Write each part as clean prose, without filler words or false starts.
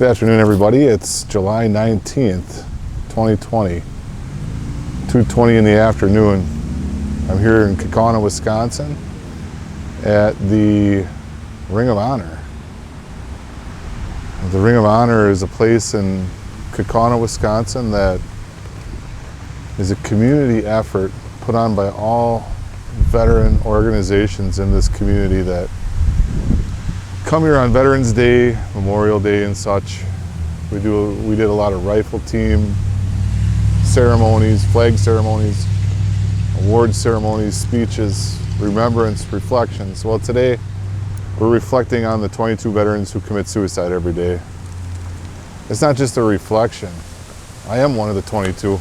Good afternoon, everybody. It's July 19th, 2020, 2:20 in the afternoon. I'm here in Kaukauna, Wisconsin at the Ring of Honor. The Ring of Honor is a place in Kaukauna, Wisconsin that is a community effort put on by all veteran organizations in this community that come here on Veterans Day, Memorial Day and such. We did a lot of rifle team ceremonies, flag ceremonies, award ceremonies, speeches, remembrance, reflections. Well, today we're reflecting on the 22 veterans who commit suicide every day. It's not just a reflection. I am one of the 22.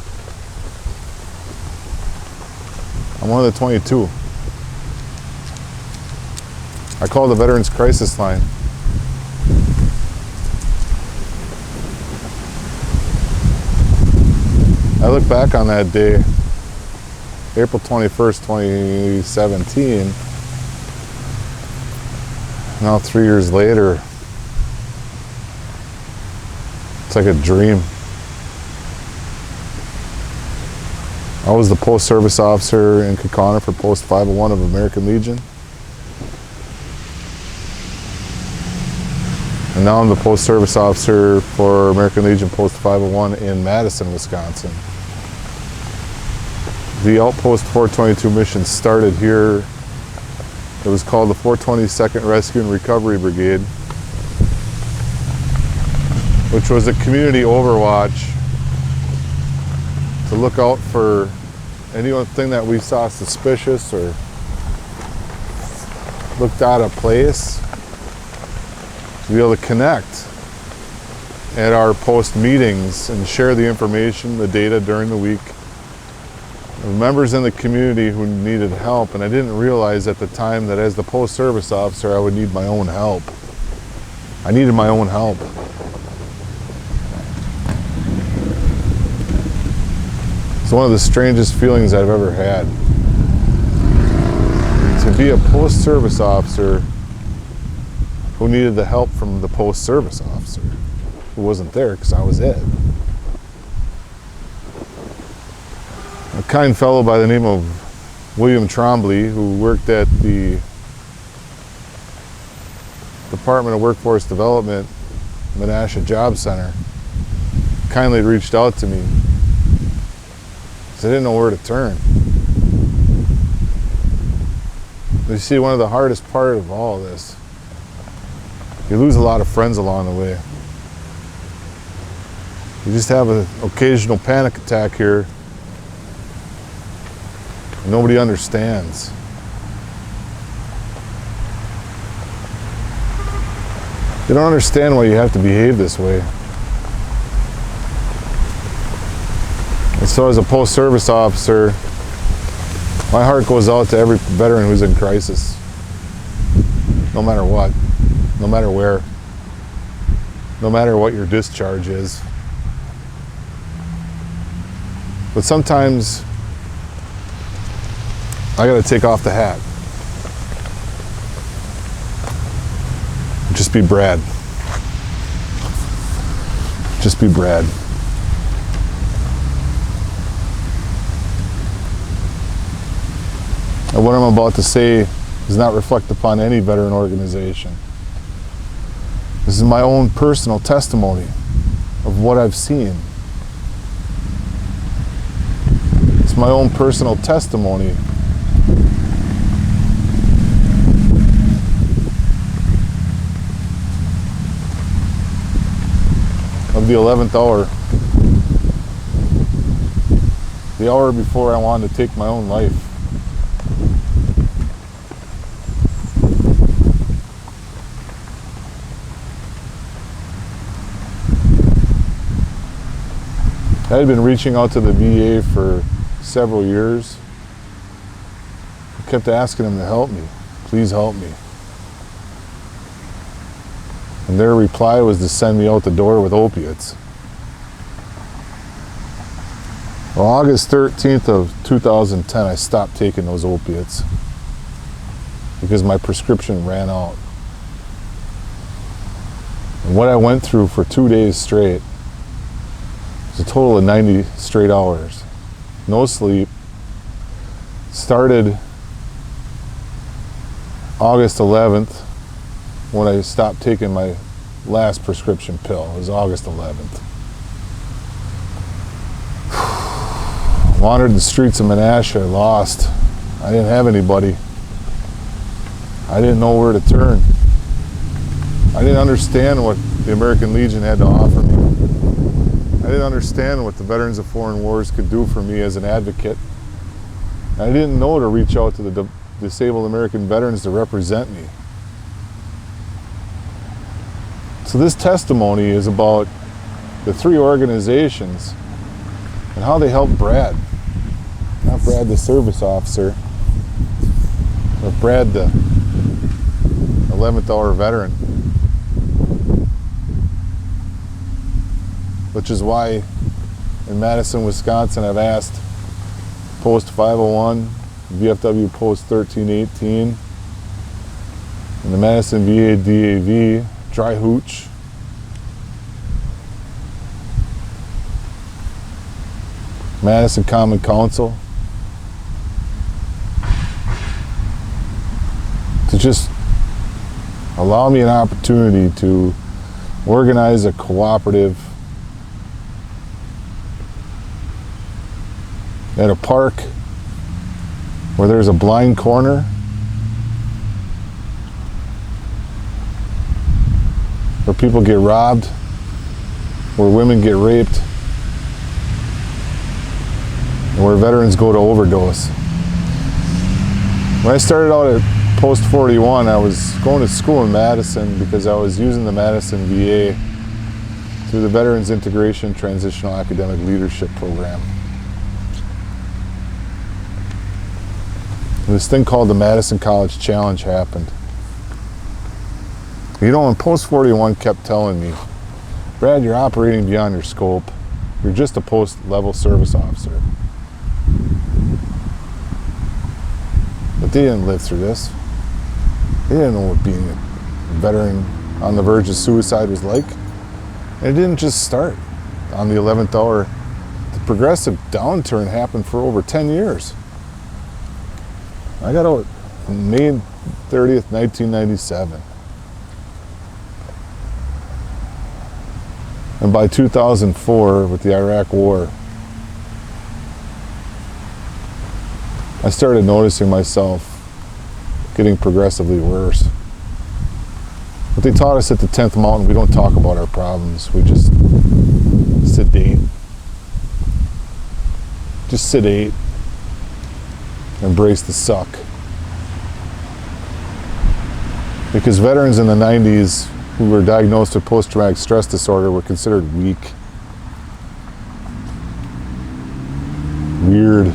I'm one of the 22. I call the Veterans Crisis Line. I look back on that day, April 21st, 2017, now 3 years later, it's like a dream. I was the post-service officer in Kaukauna for Post 501 of American Legion. And now I'm the post-service officer for American Legion Post 501 in Madison, Wisconsin. The Outpost 422 mission started here. It was called the 422nd Rescue and Recovery Brigade, which was a community overwatch to look out for anything that we saw suspicious or looked out of place, to be able to connect at our post meetings and share the information, the data during the week. Members in the community who needed help, and I didn't realize at the time that as the post-service officer I would need my own help. I needed my own help. It's one of the strangest feelings I've ever had. To be a post-service officer who needed the help from the post-service officer who wasn't there because I was it. A kind fellow by the name of William Trombley, who worked at the Department of Workforce Development, Menasha Job Center, kindly reached out to me because I didn't know where to turn. You see, one of the hardest part of all of this, you lose a lot of friends along the way. You just have an occasional panic attack here. And nobody understands. They don't understand why you have to behave this way. And so as a post-service officer, my heart goes out to every veteran who's in crisis. No matter what. No matter where, no matter what your discharge is. But sometimes I gotta take off the hat. Just be Brad. Just be Brad. And what I'm about to say does not reflect upon any veteran organization. This is my own personal testimony of what I've seen. It's my own personal testimony of the 11th hour. The hour before I wanted to take my own life. I had been reaching out to the VA for several years. I kept asking them to help me. Please help me. And their reply was to send me out the door with opiates. Well, August 13th of 2010, I stopped taking those opiates because my prescription ran out. And what I went through for 2 days straight was a total of 90 straight hours. No sleep. Started August 11th when I stopped taking my last prescription pill. It was August 11th. Wandered the streets of Menasha, lost. I didn't have anybody. I didn't know where to turn. I didn't understand what the American Legion had to offer me. I didn't understand what the Veterans of Foreign Wars could do for me as an advocate. I didn't know to reach out to the disabled American veterans to represent me. So this testimony is about the three organizations and how they helped Brad. Not Brad the service officer, but Brad the 11th hour veteran. Which is why in Madison, Wisconsin, I've asked Post 501, VFW Post 1318, and the Madison VA DAV, Dry Hooch, Madison Common Council, to just allow me an opportunity to organize a cooperative at a park where there's a blind corner, where people get robbed, where women get raped, and where veterans go to overdose. When I started out at Post 41, I was going to school in Madison because I was using the Madison VA through the Veterans Integration Transitional Academic Leadership Program. This thing called the Madison College Challenge happened. You know, and Post 41 kept telling me, Brad, you're operating beyond your scope. You're just a post-level service officer. But they didn't live through this. They didn't know what being a veteran on the verge of suicide was like. And it didn't just start on the 11th hour. The progressive downturn happened for over 10 years. I got out May 30th, 1997. And by 2004, with the Iraq War, I started noticing myself getting progressively worse. But they taught us at the 10th Mountain, we don't talk about our problems. We just sedate. Just sedate. Embrace the suck. Because veterans in the 90s who were diagnosed with post-traumatic stress disorder were considered weak, weird.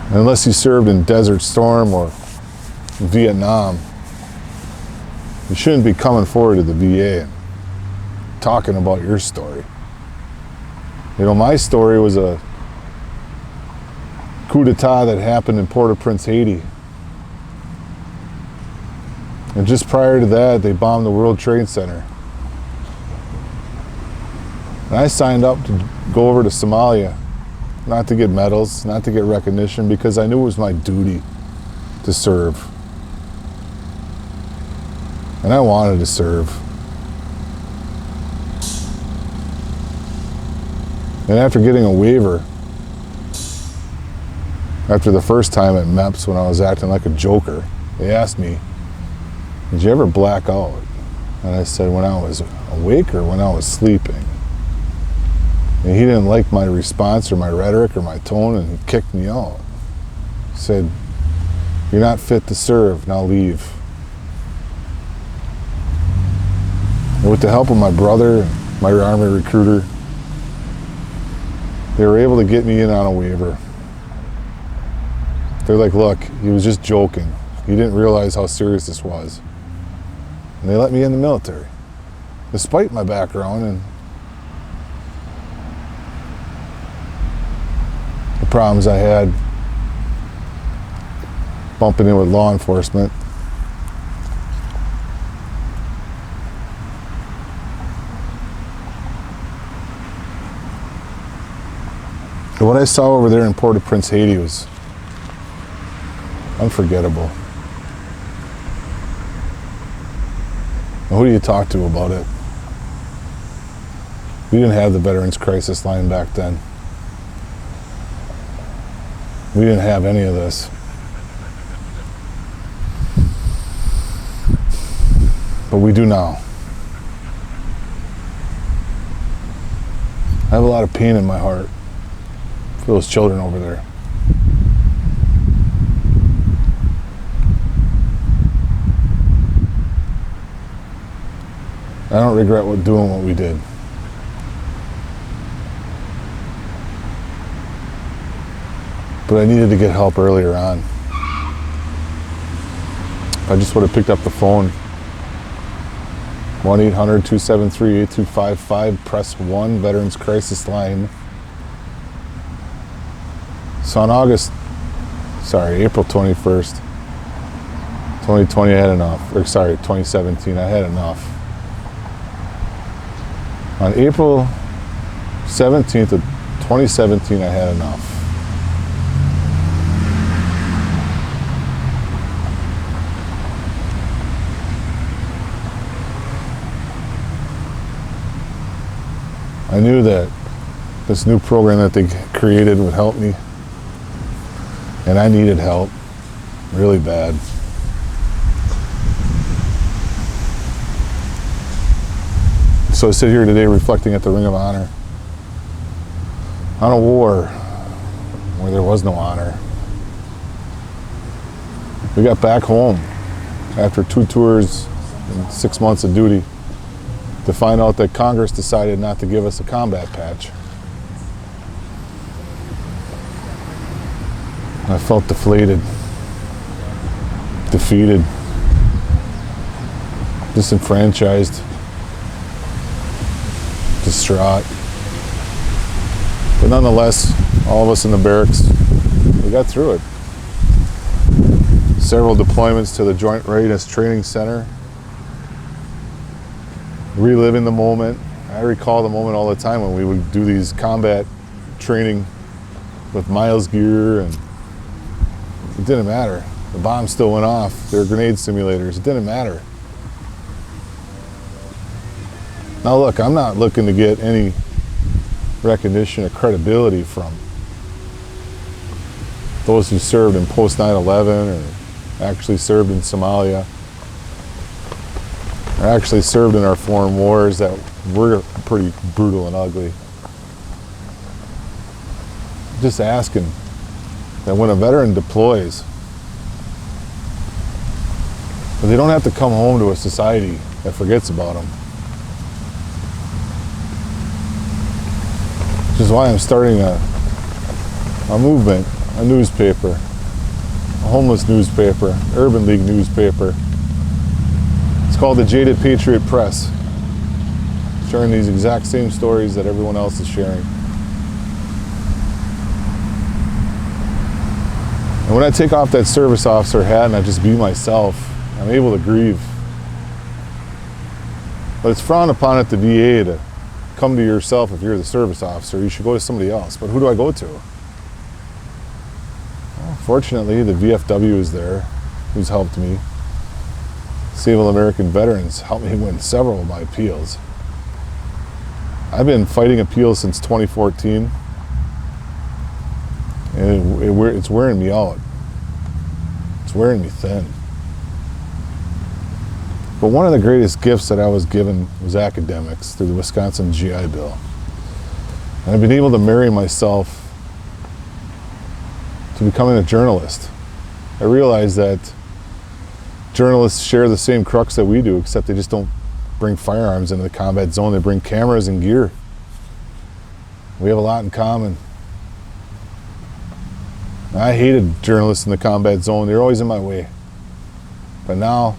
And unless you served in Desert Storm or Vietnam, you shouldn't be coming forward to the VA and talking about your story. You know, my story was a coup d'etat that happened in Port-au-Prince, Haiti. And just prior to that, they bombed the World Trade Center. And I signed up to go over to Somalia, not to get medals, not to get recognition, because I knew it was my duty to serve. And I wanted to serve. And after getting a waiver, after the first time at MEPS when I was acting like a joker, they asked me, did you ever black out? And I said, when I was awake or when I was sleeping? And he didn't like my response or my rhetoric or my tone, and he kicked me out. He said, you're not fit to serve, now leave. And with the help of my brother, my Army recruiter, they were able to get me in on a waiver. They're like, look, he was just joking. He didn't realize how serious this was. And they let me in the military, despite my background and the problems I had bumping in with law enforcement. What I saw over there in Port-au-Prince, Haiti was unforgettable. And who do you talk to about it? We didn't have the Veterans Crisis Line back then. We didn't have any of this. But we do now. I have a lot of pain in my heart for those children over there. I don't regret doing what we did. But I needed to get help earlier on. If I just would have picked up the phone, 1-800-273-8255, press 1, Veterans Crisis Line. So on April 21st, 2020, I had enough. 2017, I had enough. On April 17th of 2017, I had enough. I knew that this new program that they created would help me, and I needed help really bad. So I sit here today reflecting at the Ring of Honor on a war where there was no honor. We got back home after 2 tours and 6 months of duty to find out that Congress decided not to give us a combat patch. I felt deflated, defeated, disenfranchised, distraught. But nonetheless, all of us in the barracks, we got through it. Several deployments to the Joint Readiness Training Center. Reliving the moment. I recall the moment all the time when we would do these combat training with Miles gear, and it didn't matter. The bombs still went off. There were grenade simulators. It didn't matter. Now look, I'm not looking to get any recognition or credibility from those who served in post 9/11 or actually served in Somalia, or actually served in our foreign wars that were pretty brutal and ugly. Just asking that when a veteran deploys, that they don't have to come home to a society that forgets about them. Which is why I'm starting a movement, a newspaper, a homeless newspaper, Urban League newspaper. It's called the Jaded Patriot Press, sharing these exact same stories that everyone else is sharing. And when I take off that service officer hat and I just be myself, I'm able to grieve. But it's frowned upon at the VA to come to yourself if you're the service officer. You should go to somebody else. But who do I go to? Well, fortunately, the VFW is there, who's helped me. Civil American Veterans helped me win several of my appeals. I've been fighting appeals since 2014, and it's wearing me out. It's wearing me thin. But one of the greatest gifts that I was given was academics through the Wisconsin GI Bill. And I've been able to marry myself to becoming a journalist. I realized that journalists share the same crux that we do, except they just don't bring firearms into the combat zone. They bring cameras and gear. We have a lot in common. I hated journalists in the combat zone. They're always in my way. But now,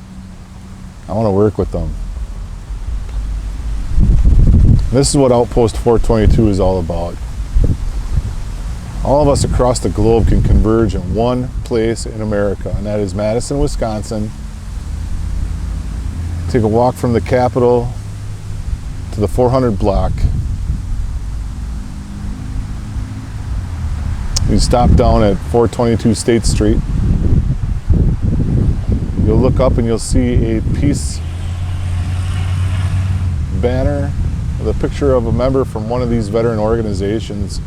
I want to work with them. This is what Outpost 422 is all about. All of us across the globe can converge in one place in America, and that is Madison, Wisconsin. Take a walk from the Capitol to the 400 block. You stop down at 422 State Street. You'll look up and you'll see a peace banner with a picture of a member from one of these veteran organizations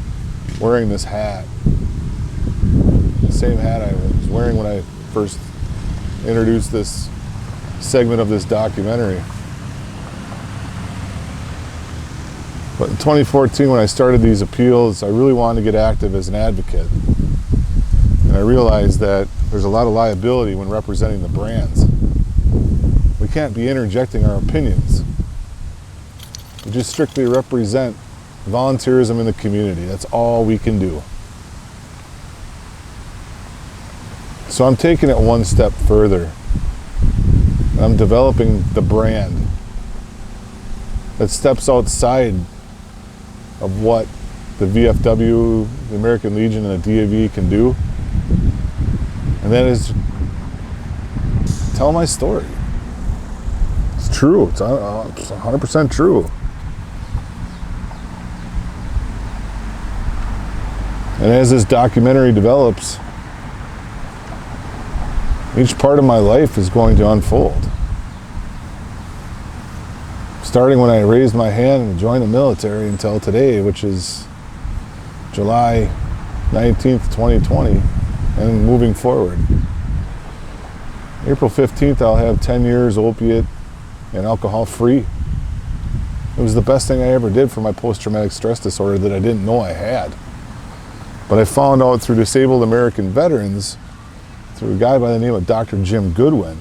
wearing this hat. The same hat I was wearing when I first introduced this segment of this documentary. But in 2014, when I started these appeals, I really wanted to get active as an advocate. And I realized that there's a lot of liability when representing the brands. We can't be interjecting our opinions. We just strictly represent volunteerism in the community. That's all we can do. So I'm taking it one step further. And I'm developing the brand that steps outside of what the VFW, the American Legion, and the DAV can do. And that is tell my story. It's true. It's 100% true. And as this documentary develops, each part of my life is going to unfold. Starting when I raised my hand and joined the military until today, which is July 19th, 2020, and moving forward. April 15th, I'll have 10 years opiate and alcohol free. It was the best thing I ever did for my post-traumatic stress disorder that I didn't know I had. But I found out through Disabled American Veterans, through a guy by the name of Dr. Jim Goodwin,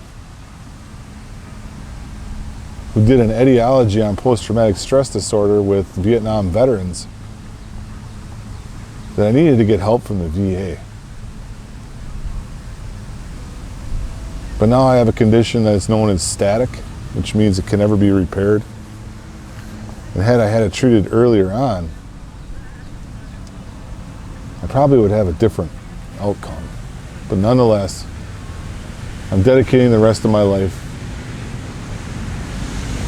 who did an etiology on post-traumatic stress disorder with Vietnam veterans, that I needed to get help from the VA. But now I have a condition that is known as static, which means it can never be repaired. And had I had it treated earlier on, I probably would have a different outcome. But nonetheless, I'm dedicating the rest of my life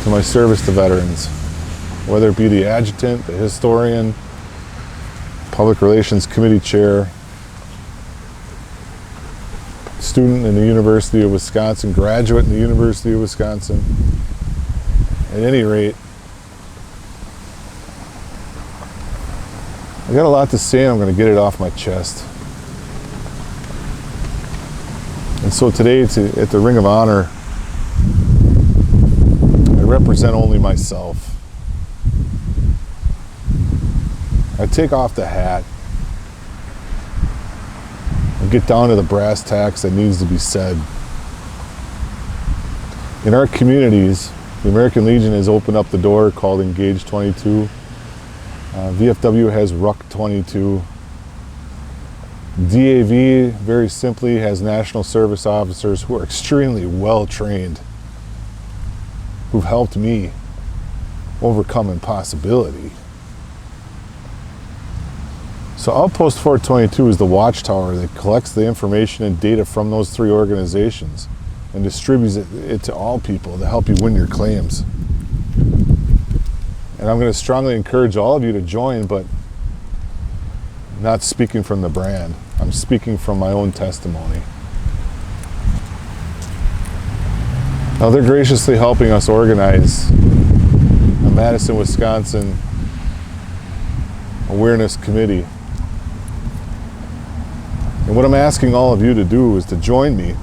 to my service to veterans, whether it be the adjutant, the historian, public relations committee chair, student in the University of Wisconsin, graduate in the University of Wisconsin. At any rate, I got a lot to say and I'm going to get it off my chest. And so today, at the Ring of Honor, I represent only myself. I take off the hat and get down to the brass tacks that needs to be said. In our communities, the American Legion has opened up the door called Engage 22. VFW has Ruck 22. DAV, very simply, has national service officers who are extremely well trained, who've helped me overcome impossibility. So Outpost 422 is the watchtower that collects the information and data from those three organizations and distributes it to all people to help you win your claims. And I'm going to strongly encourage all of you to join, but not speaking from the brand. I'm speaking from my own testimony. Now they're graciously helping us organize a Madison, Wisconsin awareness committee. And what I'm asking all of you to do is to join me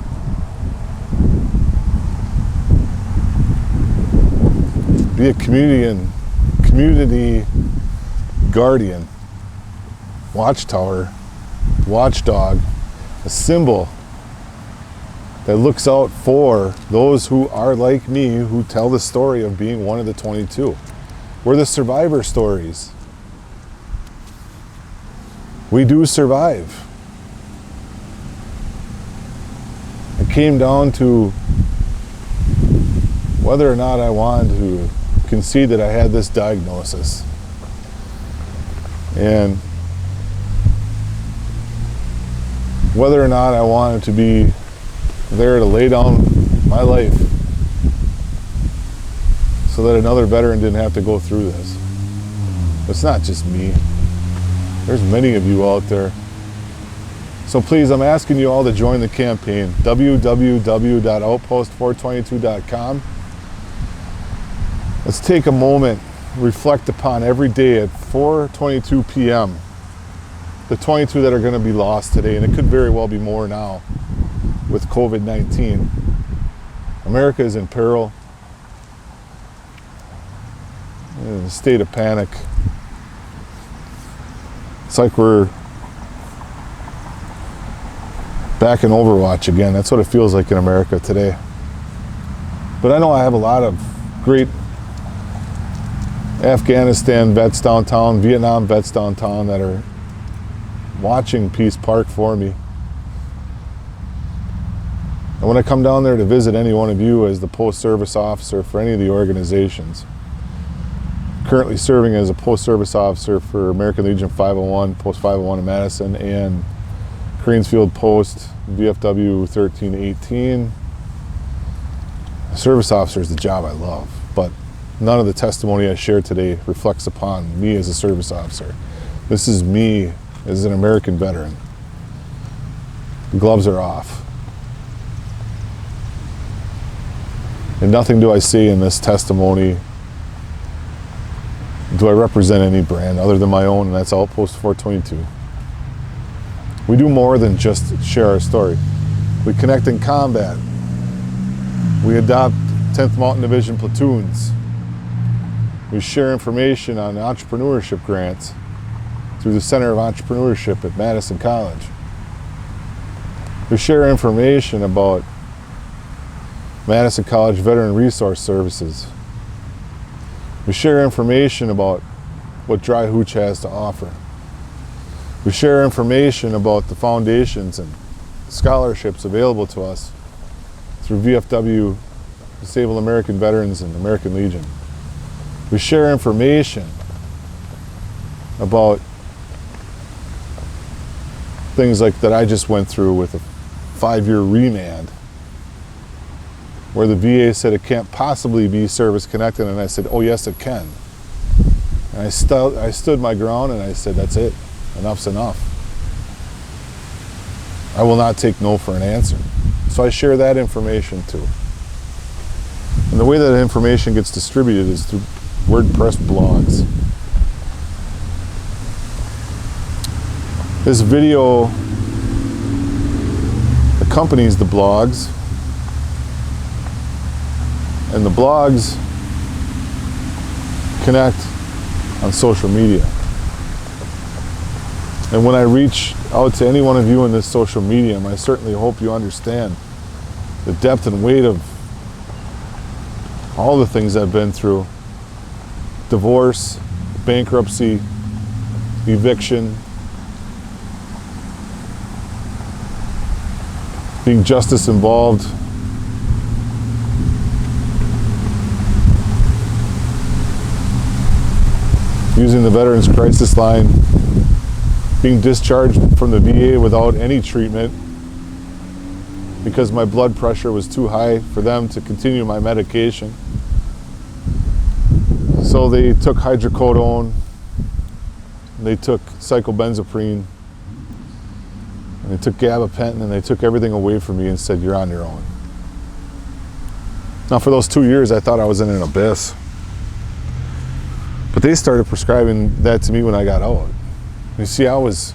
be a community guardian, watchtower, watchdog, a symbol that looks out for those who are like me, who tell the story of being one of the 22. We're the survivor stories. We do survive. It came down to whether or not I wanted to concede that I had this diagnosis. And whether or not I wanted to be there to lay down my life so that another veteran didn't have to go through this. It's not just me. There's many of you out there So please, I'm asking you all to join the campaign, www.outpost422.com. Let's take a moment, reflect upon every day at 4:22 p.m. the 22 that are going to be lost today, and it could very well be more now with COVID-19. America is in peril, in a state of panic. It's like we're back in Overwatch again. That's what it feels like in America today. But I know I have a lot of great Afghanistan vets downtown, Vietnam vets downtown that are watching Peace Park for me. And when I come down there to visit any one of you as the post-service officer for any of the organizations, currently serving as a post-service officer for American Legion 501, Post 501 in Madison, and Cranesfield Post, VFW 1318. Service officer is the job I love, but none of the testimony I share today reflects upon me as a service officer. This is me as an American veteran. The gloves are off. And nothing do I say in this testimony do I represent any brand other than my own, and that's Outpost 422. We do more than just share our story. We connect in combat. We adopt 10th Mountain Division platoons. We share information on entrepreneurship grants through the Center of Entrepreneurship at Madison College. We share information about Madison College Veteran Resource Services. We share information about what Dry Hooch has to offer. We share information about the foundations and scholarships available to us through VFW, Disabled American Veterans, and American Legion. We share information about things like that I just went through with a 5-year remand where the VA said it can't possibly be service connected, and I said, oh yes it can. And I stood my ground and I said, that's it, enough's enough. I will not take no for an answer. So I share that information too. And the way that information gets distributed is through WordPress blogs. This video accompanies the blogs, and the blogs connect on social media. And when I reach out to any one of you in this social medium, I certainly hope you understand the depth and weight of all the things I've been through. Divorce, bankruptcy, eviction, being justice involved, using the Veterans Crisis Line, being discharged from the VA without any treatment because my blood pressure was too high for them to continue my medication. So they took hydrocodone, they took cyclobenzaprine, and they took gabapentin, and they took everything away from me and said, you're on your own. Now for those 2 years, I thought I was in an abyss. But they started prescribing that to me when I got out. You see, I was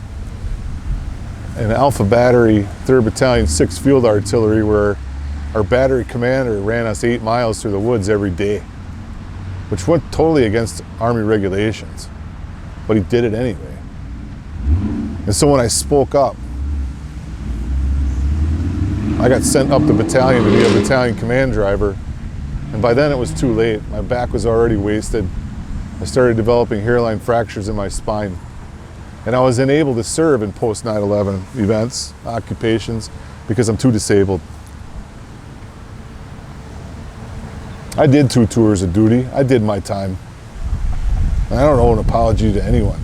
in Alpha Battery, 3rd Battalion, 6th Field Artillery, where our battery commander ran us 8 miles through the woods every day, which went totally against Army regulations, but he did it anyway. And so when I spoke up, I got sent up the battalion to be a battalion command driver, and by then it was too late. My back was already wasted. I started developing hairline fractures in my spine, and I was unable to serve in post 9/11 events, occupations, because I'm too disabled. I did 2 tours of duty. I did my time. And I don't owe an apology to anyone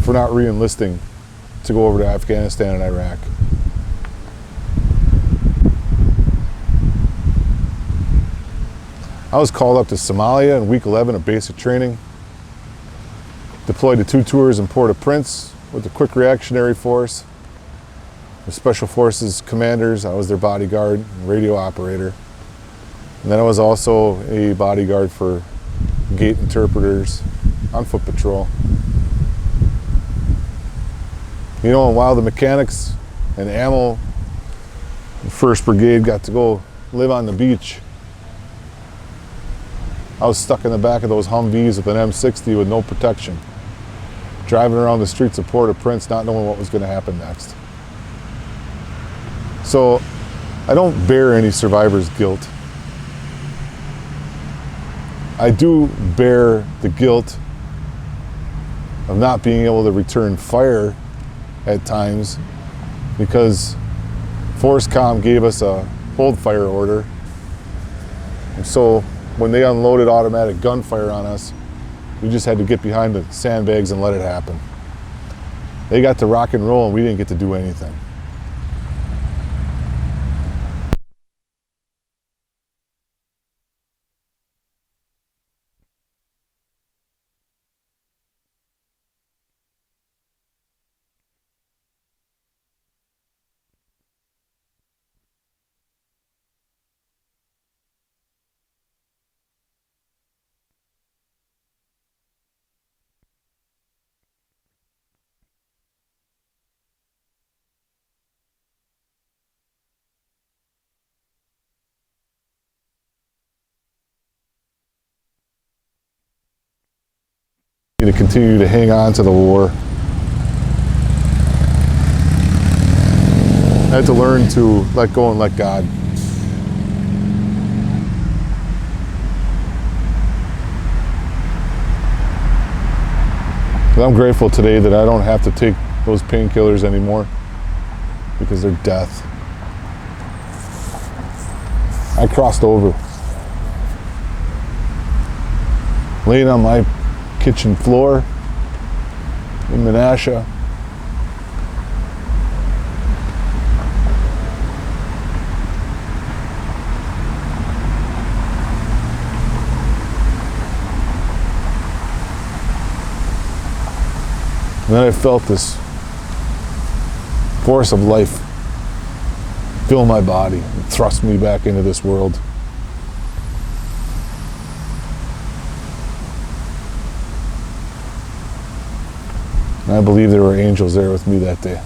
for not re-enlisting to go over to Afghanistan and Iraq. I was called up to Somalia in week 11 of basic training, deployed to 2 tours in Port-au-Prince with the Quick Reactionary Force, the Special Forces commanders. I was their bodyguard, radio operator. And then I was also a bodyguard for gate interpreters on foot patrol. You know, and while the mechanics and ammo, the 1st Brigade got to go live on the beach, I was stuck in the back of those Humvees with an M60 with no protection, driving around the streets of Port-au-Prince not knowing what was going to happen next. So I don't bear any survivor's guilt. I do bear the guilt of not being able to return fire at times because FORSCOM gave us a hold fire order. And so when they unloaded automatic gunfire on us, we just had to get behind the sandbags and let it happen. They got to rock and roll and we didn't get to do anything. To continue to hang on to the war. I had to learn to let go and let God. And I'm grateful today that I don't have to take those painkillers anymore because they're death. I crossed over. Laying on my kitchen floor in Menasha. And then I felt this force of life fill my body and thrust me back into this world. And I believe there were angels there with me that day.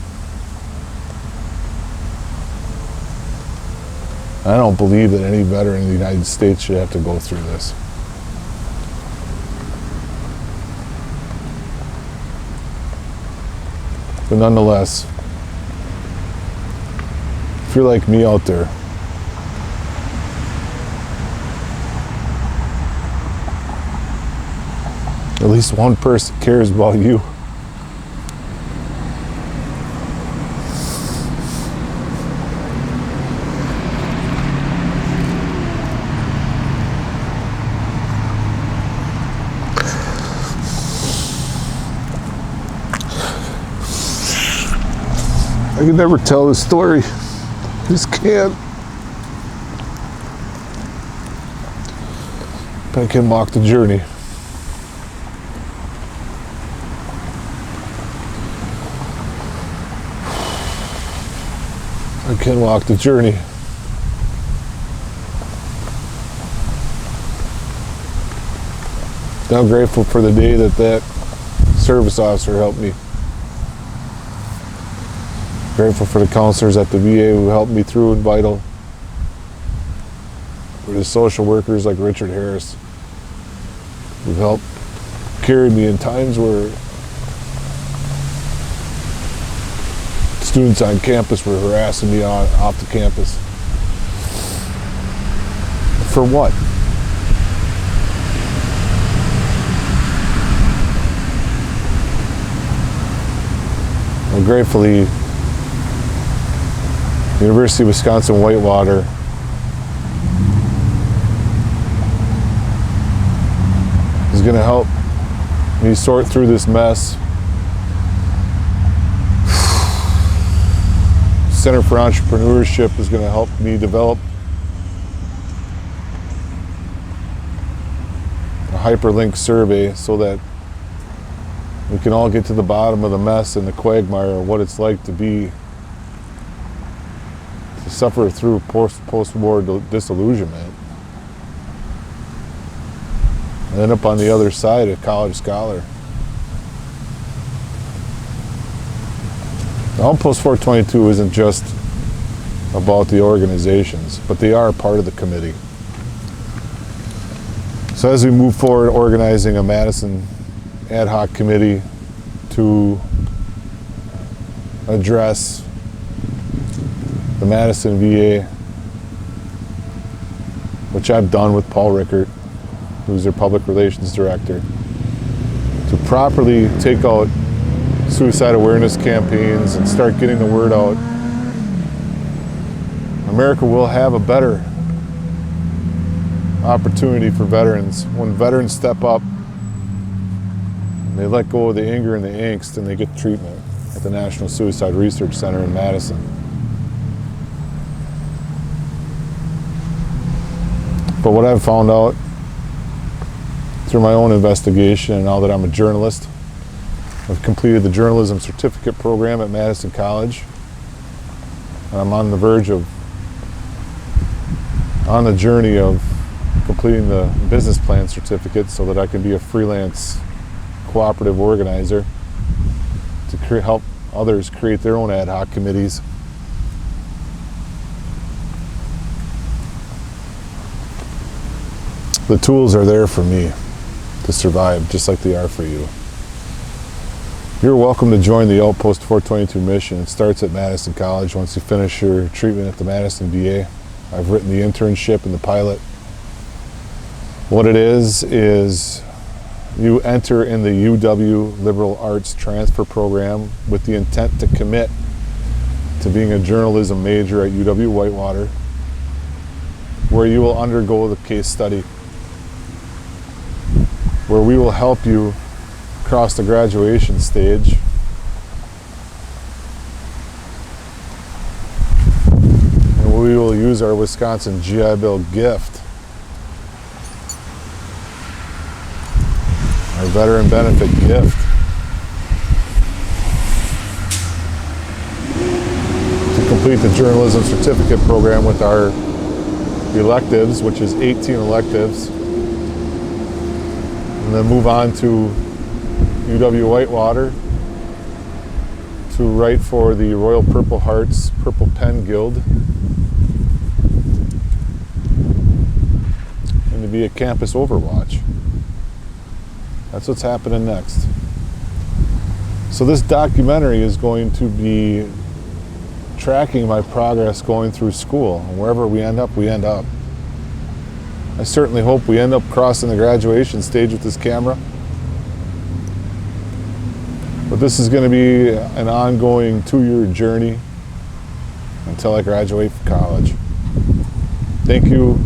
And I don't believe that any veteran in the United States should have to go through this. But nonetheless, if you're like me out there, at least one person cares about you. I can never tell this story. Just can't. But I can walk the journey. I can walk the journey. I'm grateful for the day that service officer helped me. Grateful for the counselors at the VA who helped me through in Vital. For the social workers like Richard Harris who helped carry me in times where students on campus were harassing me off the campus. For what? Well, gratefully, University of Wisconsin-Whitewater is going to help me sort through this mess. Center for Entrepreneurship is going to help me develop a hyperlink survey so that we can all get to the bottom of the mess and the quagmire of what it's like to be to suffer through post-war disillusionment, and end up on the other side a college scholar. The Outpost 422 isn't just about the organizations, but they are part of the committee. So as we move forward organizing a Madison ad hoc committee to address the Madison VA, which I've done with Paul Rickert, who's their public relations director, to properly take out suicide awareness campaigns and start getting the word out, America will have a better opportunity for veterans when veterans step up and they let go of the anger and the angst and they get treatment at the National Suicide Research Center in Madison. But what I've found out through my own investigation, and now that I'm a journalist, I've completed the journalism certificate program at Madison College, and I'm on the verge of, on the journey of completing the business plan certificate so that I can be a freelance cooperative organizer to help others create their own ad hoc committees. The tools are there for me to survive, just like they are for you. You're welcome to join the Outpost 422 mission. It starts at Madison College once you finish your treatment at the Madison VA. I've written the internship and the pilot. What it is you enter in the UW Liberal Arts Transfer Program with the intent to commit to being a journalism major at UW Whitewater, where you will undergo the case study, where we will help you cross the graduation stage and we will use our Wisconsin GI Bill gift, our veteran benefit gift, to complete the journalism certificate program with our electives, which is 18 electives, and then move on to UW Whitewater to write for the Royal Purple Hearts Purple Pen Guild and to be a campus overwatch. That's what's happening next. So this documentary is going to be tracking my progress going through school, and wherever we end up, we end up. I certainly hope we end up crossing the graduation stage with this camera. But this is going to be an ongoing 2-year journey until I graduate from college. Thank you,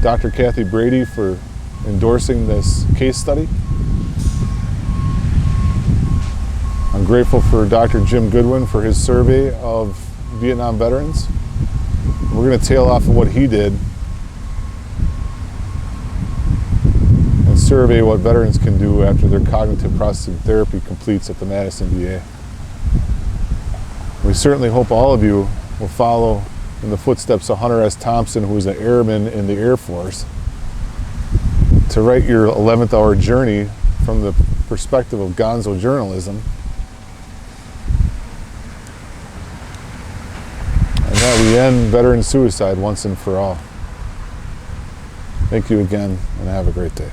Dr. Kathy Brady, for endorsing this case study. I'm grateful for Dr. Jim Goodwin for his survey of Vietnam veterans. We're going to tail off of what he did and survey what veterans can do after their cognitive processing therapy completes at the Madison VA. We certainly hope all of you will follow in the footsteps of Hunter S. Thompson, who was an airman in the Air Force, to write your 11th hour journey from the perspective of gonzo journalism, and that we end veteran suicide once and for all. Thank you again, and have a great day.